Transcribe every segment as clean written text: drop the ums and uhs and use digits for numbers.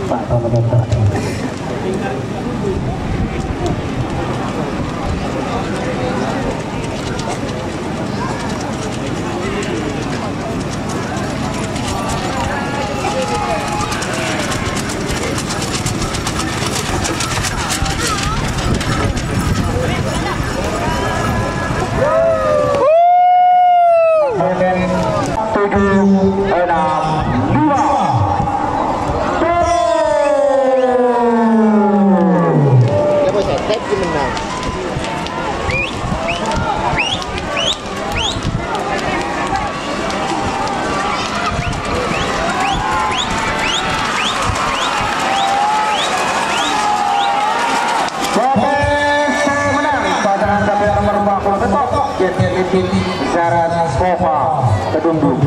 Pak Komandan. Zaran Kova Kedundung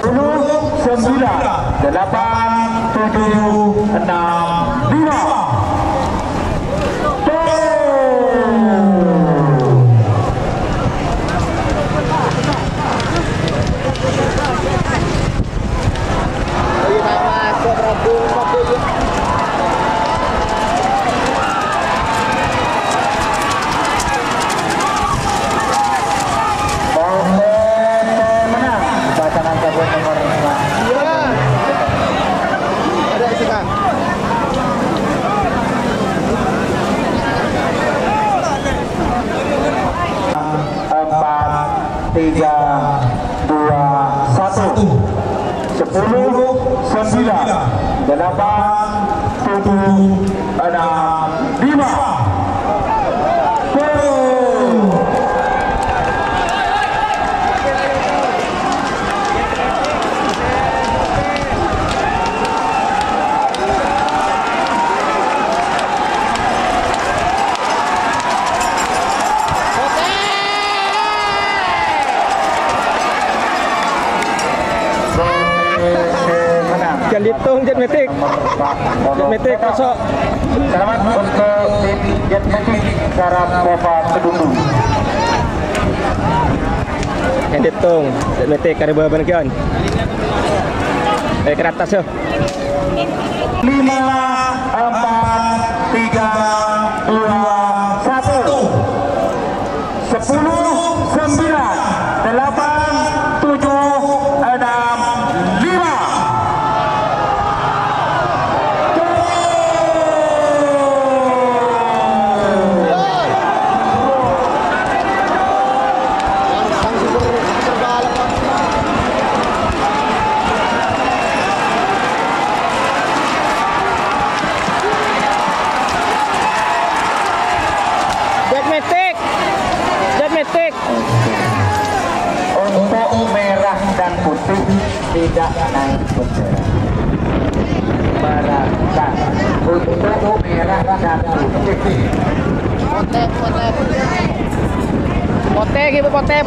9 8 7 6 Hitung Jet Matic masuk. Selamat untuk tim Jet Matic Zaran Kova Kedundung. Yang hitung Jet Matic ada berapa bagian? Ke atas ya. 5 4 3 2 1 10 9 8 7 untuk merah dan putih tidak naik bendera. Barakan untuk merah dan putih. Pote gitu pote.